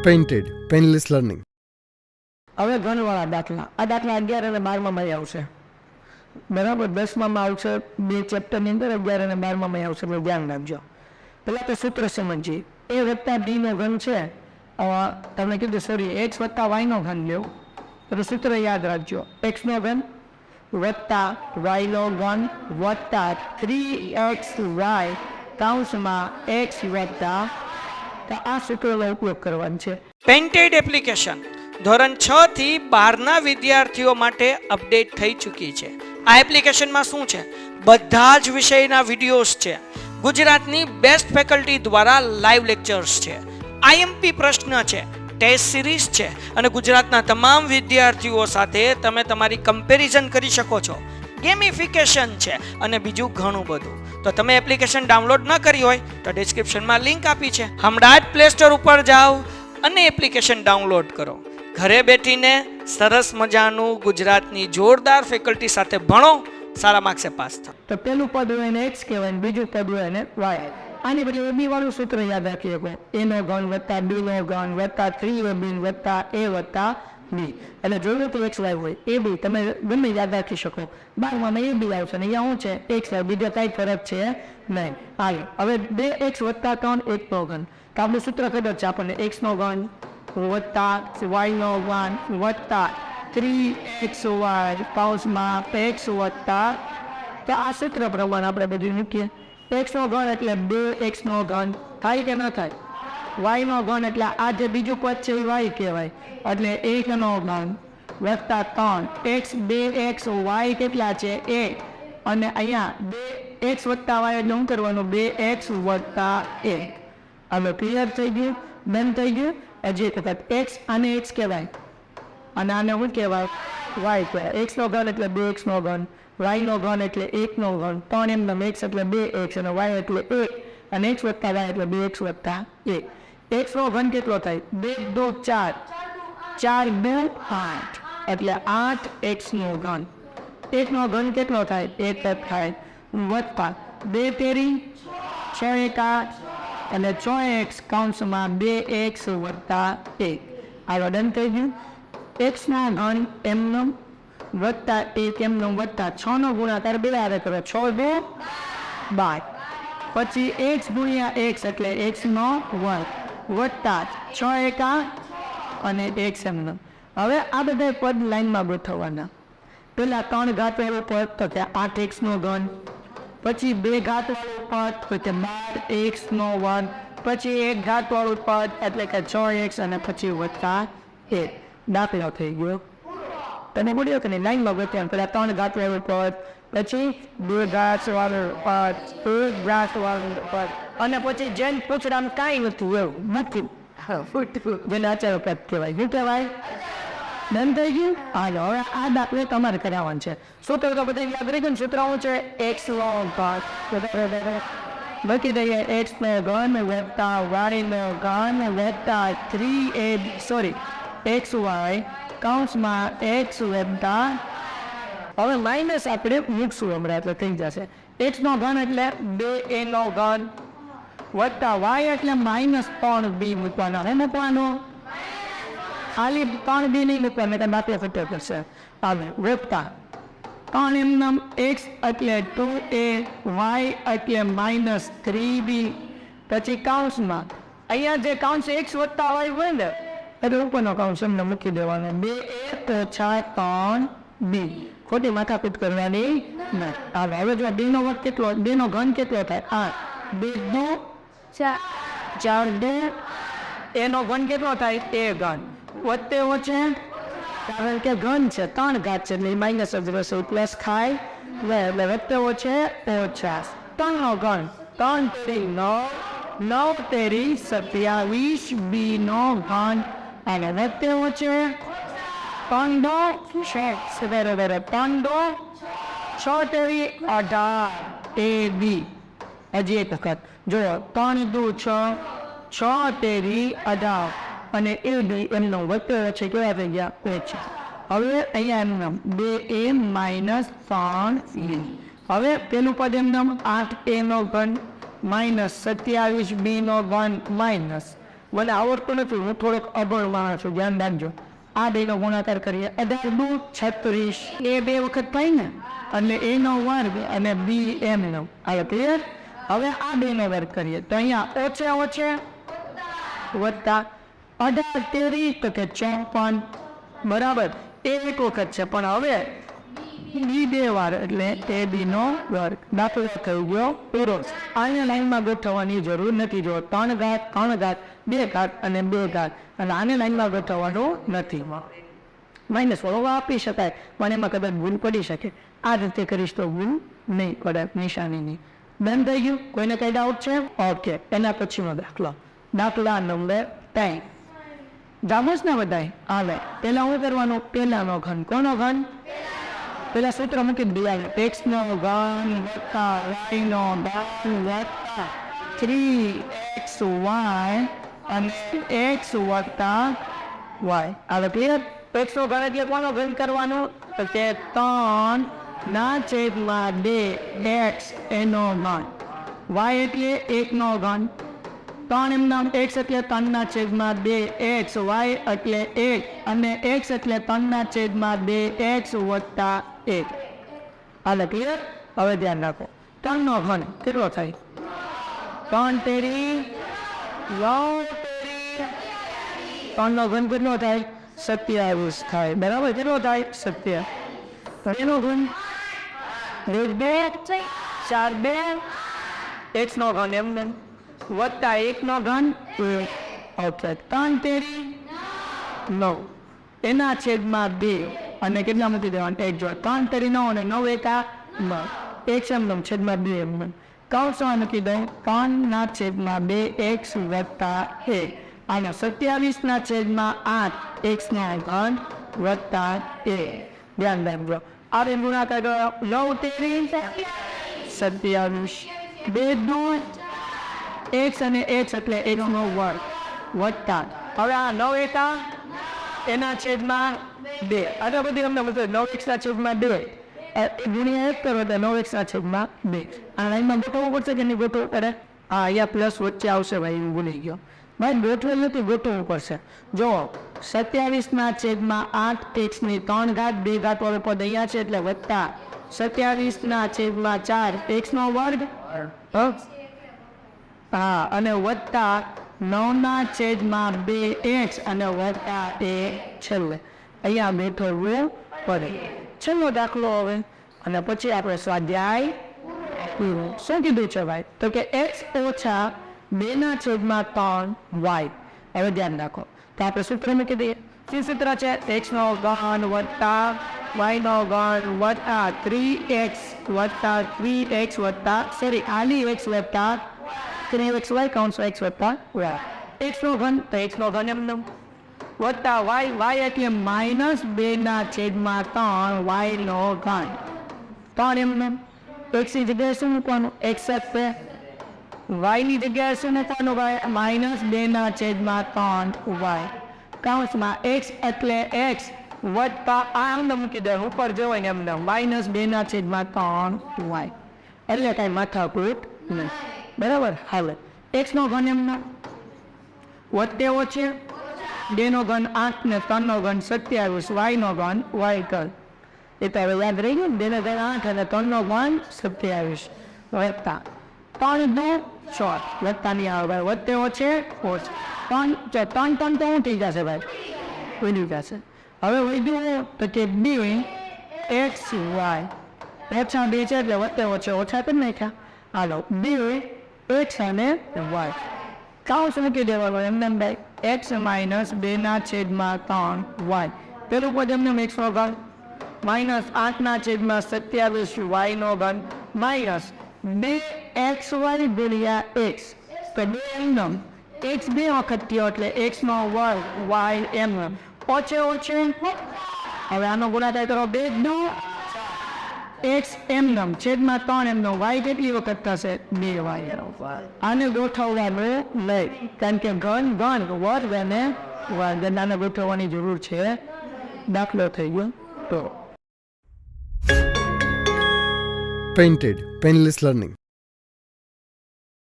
Painted painless learning. હવે ઘણવાળા દાખલા. આ દાખલા 11 અને 12માં આવશે, બરાબર. 10માં આવશે, 2 ચેપ્ટરની અંદર 11 અને 12માં આવશે, એટલે ધ્યાન રાખજો. પહેલાં તો સૂત્ર સમજીએ. એ વત્તા બી નો ઘન છે, તમને કીધું સોરી, એક્સ વત્તા વાય નો ઘન લ્યો, તો સૂત્ર યાદ રાખજો. એક્સ નો ઘન વત્તા વાય નો ઘન વત્તા 3xy કૌંસમાં એક્સ વત્તા, તો આ સૂત્રનો ઉપયોગ કરવાનો છે. પેઇન્ટેડ એપ્લિકેશન ધોરણ 6 થી 12ના વિદ્યાર્થીઓ માટે અપડેટ થઈ ચૂકી છે. આ એપ્લિકેશનમાં શું છે? બધા જ વિષયના વિડીયોઝ છે. ગુજરાતની બેસ્ટ ફેકલ્ટી દ્વારા લાઈવ લેક્ચર્સ છે, આઈએમપી પ્રશ્ન છે, ટેસ્ટ સિરીઝ છે અને ગુજરાતના તમામ વિદ્યાર્થીઓ સાથે તમે તમારી કમ્પેરિઝન કરી શકો છો. ગેમિફિકેશન છે અને બીજું ઘણું બધું. તો તમે એપ્લિકેશન ડાઉનલોડ ન કરી હોય તો ડિસ્ક્રિપ્શનમાં લિંક આપી છે, હમણાં જ પ્લે સ્ટોર ઉપર જાઓ અને એપ્લિકેશન ડાઉનલોડ કરો. ઘરે બેઠીને સરસ મજાનું ગુજરાતની જોરદાર ફેકલ્ટી સાથે ભણો, સારા માર્ક્સે પાસ થાઓ. તો પેલું પદ હોય એને એક્સ કહેવાય, બીજું પદ હોય એને વાય. આની બદલે બી વાળું સૂત્ર યાદ રાખીએ શકો. એ નો ઘન વત્તા બી નો ઘન વત્તા 3ab વત્તા એ વત્તા બી, એટલે જોયું તો એક્સ વાય હોય એ બી તમે ગમે યાદ રાખી શકો. 12માં એ બી આવશે ને અહીંયા શું છે? એક્સ વાય, બીજો કાંઈ ફરક છે નહીં. હાલો, હવે 2x વત્તા 3 એક નો ઘન, તો આપણે સૂત્ર ખબર છે આપણને, એક્સ નો ઘન વત્તા વાય નો ઘન વત્તા 3xy કૌંસમાં એક્સ વત્તા, તો આ સૂત્ર પ્રમાણે આપણે બધું મૂકીએ. એક્સ નો ઘન એટલે 2x નો ઘન થાય કે ન થાય? વાય નો ઘન એટલે આ જે બીજું પદ છે એ વાય કહેવાય, એટલે 1 નો ઘન વત્તા 3x 2x વાય કેટલા છે? 1, અને અહીંયા 2x વત્તા વાય એટલે શું કરવાનું? 2x વત્તા 1. હવે ક્લિયર થઈ ગયું, બંધ થઈ ગયું. જે કહેવાય એક્સ, આને એક્સ કહેવાય અને આને શું કહેવાય? વાય કહેવાય. એક્સ નો ઘન એટલે 2x નો ઘન, વાય નો ઘન એટલે 1 નો ઘન, 3 એમ એક્સ એટલે 2x અને વાય એટલે 1, અને એક્સ વત્તા વાય એટલે 2x વત્તા 1. એક્સ નો ઘન કેટલો થાય? 2 2 4, 4 2 8, એટલે 8x નો ઘન. 1 નો ઘન કેટલો થાય? 1 થાય વત્તા 2 તેરી 6 1 8, અને 6x કૌંસમાં 2x વત્તા 1. આ ડન થઈ ગયું. x ના ઘન એમનો વત્તા 1 એમનો વત્તા 6 નો ગુણાકાર 2 હારે કરો, 6 2 12, પછી x ગુણ્યા x એટલે x નો વર્ગ વત્તા 6 1 8 અને x એમનો. હવે આ બધા પદ લાઈનમાં ગોઠવવાના. પેલા 3 ઘાત વાળો પદ તો કે 8x નો ઘન, પછી 2 ઘાત વાળું પદ તો કે 12x નો વર્ગ, પછી 1 ઘાત વાળું પદ એટલે કે 6x અને પછી વત્તા 1. દાખલો થઈ ગયો. તને બોલ્યો કે નહીં? લાઈનમાં ગોઠવ્યા. પેલા 3 ઘાત વાળું પદ, પછી 2 ઘાત વાળું પદ, 1 ઘાત વાળું પદ, અને પછી જેન પૂછડામાં કાંઈ નથી એવું નથી, જેને અચારો પદ કહેવાય. શું કહેવાય? બંધ થઈ ગયું. હાલો, હવે આ દાખલો તમારે કરાવવાનું છે. સૂત્ર તો બધા યાદ રહી ગયું. સૂત્ર શું છે? એક્સ નો ઘન લખી દઈએ, એક્સ નો ઘન વત્તા વાય નો ઘન વત્તા 3xy કૌંસમાં એક્સ વત્તા, હવે માઇનસ આપણે મૂકશું હમણાં એટલે થઈ જશે. એક્સ નો ઘન એટલે 2a નો ઘન વત્તા વાય એટલે -3b મૂકવાનો. હવે મૂકવાનો ખાલી 3b નહીં મૂકવાનું, એટલે બાકી ફટો કરશે. હવે વત્તા 3 એમનામ x એટલે 2a, y એટલે -3b, પછી કૌંસમાં અહીંયા જે કૌંસ x વત્તા y હોય ને એટલે ઉપરનો કૌંસ એમને મૂકી દેવાનો, 2a તો 3b, ખોટી માથાકૂટ કરવાની નહીં. હવે જો 2 નો વર્ગ કેટલો, 2 નો ઘન કેટલો થાય? 8, 2 4 2, એનો ઘન કેટલો થાય? એ ઘન વચ્ચે વચ્ચે, કારણ કે ઘન છે 3 ઘાત છે એટલે માઇનસ જ રહેશે, પ્લસ ખાય એટલે વચ્ચે વચ્ચે 50. 3 નો ઘન 3 તેરી 9, 9 તેરી 27, બી નો ઘન અને વચ્ચે વચ્ચે 3 2 6 તેરી 18 એ બી. હજી એક વખત જોયો, 3 2 6, 6 તેરી 18 અને એ એમનો વચ્ચે વચ્ચે કેવા થઈ ગયા? છે. હવે અહીંયા એમનું નામ 2a - 3b. હવે પેલું પદ એમનું 8a નો ઘન -27b નો ઘન માઇનસ મને આવડતું નથી, હું થોડોક અભણ માણસ છું, ધ્યાન રાખજો. આ બેનો ગુણાકાર કરીએ 18×36 એ 2 વખત થાય ને એટલે a નો વર્ગ અને b m નો. હવે ક્લિયર? હવે આ બેનો વર્ગ કરીએ તો અહીંયા ઓછે ઓછે વત્તા 18 તેરી તો કે 54 બરાબર એ એક વખત છે, પણ હવે બી 2 વાર એટલે એ બી નો વર્ગ. દાખલો થઈ ગયો પૂરો. આને લાઈનમાં ગોઠવવાની જરૂર નથી. જો 3 ઘાત 3 ઘાત 2 ઘાત અને 2 ઘાત, અને આને લાઈનમાં ગોઠવવાનું નથી. માઇનસ વાળો આપી શકાય પણ એમાં કદાચ ભૂલ પડી શકે. આ રીતે કરીશ તો ભૂલ નહીં પડે, નિશાનીની. બંધ થઈ ગયું? કોઈને કઈ ડાઉટ છે? ઓકે. એના પછીનો દાખલા નંબર 3. જામોસ ને બધાય આવે. પેલા હું કરવાનું, પેલાનો ઘન. કોનો ઘન? પેલા સૂત્ર મૂકી દીધું, x નો ઘન વત્તા y નો ઘન વત્તા 3xy અને x વત્તા y. હવે ક્લિયર? x નો ઘન એટલે કોનો ઘન કરવાનો? તો કે 3/2x એનો ઘન. y એટલે 1 નો ઘન. 3 એમના x એટલે 3/2x, y એટલે 1 અને x એટલે 3/2x વત્તા 1. હાલે ક્લિયર? હવે ધ્યાન રાખો, 3 નો ઘન કેટલો થાય? 3 તેરી 3 નો ઘન કેટલો થાય? 27 થાય. બરાબર? કેટલો થાય? 27. એનો ઘન 2 4 2 x નો ઘન એમને વત્તા 1 નો ઘન 3 તેરી 9 એના છેદમાં 2 અને કેટલા મૂકી દેવાના? 1 જો 3 તેરી 9 અને 9 એકા 9 x એમ છેદમાં 2 એમ કૌંસમાં મૂકી દઉં 3/2x વત્તા 1 અને 27/8 x નો ઘન વત્તા 1. ધ્યાન રાખજો. આ બે ગુણાકાર કરો. 9 તેરી 27 2 2 x અને x એટલે 1 નો વર્ગ વત્તા. હવે આ 9 એકા એના છેદમાં 2 અને બધી અમને મતલબ 9x ના છેદમાં 2 ગુણ્યા 1 કરો તો 9x ના છેદમાં 2. આ લાઈનમાં ગોઠવવું પડશે કે નહીં ગોઠવવું પડે? હા, અહીંયા પ્લસ વચ્ચે આવશે ભાઈ, હું ભૂલી ગયો ભાઈ. ગોઠવેલ નથી, ગોઠવવું પડશે. જો 27/8 x ની 3 ઘાત 2 ઘાત વાળો પદ અહીંયા છે એટલે વત્તા 27/4 x નો વર્ગ હા અને વત્તા 9/2x અને વત્તા 1 છેલ્લે અહીંયા બેઠવું પડે. છેલ્લો દાખલો હવે અને પછી આપણે સ્વાધ્યાય શું કીધું છે ભાઈ? તો કે x ઓછા 2/3y. હવે ધ્યાન રાખો તો આપણે સૂત્ર મૂકી દઈએ. શું સૂત્ર છે? x નો ઘન વત્તા y નો ઘન વત્તા 3x વત્તા 3x વત્તા આલી x વત્તા 3xy કૌંસ x વત્તા y. x નો ઘન તો x નો ઘન એમને વત્તા y એટલે -2/3 y નો ઘન. 3 એમને x ની જગ્યાએ શું મૂકવાનું? x એટલે y ની જગ્યાએ શું મૂકવાનું ભાઈ? -2/3 y કૌંસમાં x એટલે x વત્તા આ એમને મૂકી દે ઉપર જવાય ને એમને -2/3 y એટલે કાંઈ માથાકૂટ નહીં. બરાબર? હાલે x નો ઘન એમને વત્તે ઓછે 2 નો ઘન 8 ને 3 નો ઘન 27 y નો ઘન y કર. એ તો હવે યાદ રહી ગયું. 2 નો ઘન 8 અને 3 નો ઘન 27 વત્તા 3 2 4 વત્તા નહીં આવે ભાઈ, વત્તે ઓછે 3 3 તો શું થઈ જશે ભાઈ? વધી જશે. હવે વધ્યું તો કે 2x y ઓછા 2 છે એટલે વત્તે ઓછે ઓછા કરી નાખ્યા. હાલો 2x અને y કાઉન્સ મૂકી દેવાનું એમને ભાઈ x -2/3y. પેલું પદ એમને x નો ઘન -8/27 y નો ઘન -2xy ગુણ્યા x. તો 2 એમનેમ x 2 વખત થયો એટલે x નો વર્ગ y એમને ઓછે ઓછે. હવે આનો ગુણાકાર કરો 2 2 x એમનેમ છેદમાં 3 એમનો y કેટલી વખત થશે? 2y. આને ગોઠવવાનું નહીં કારણ કે ઘન વર્ગ અને વર્ગ આને ગોઠવવાની જરૂર છે. દાખલો થઈ ગયો તો Painted Painless Learning.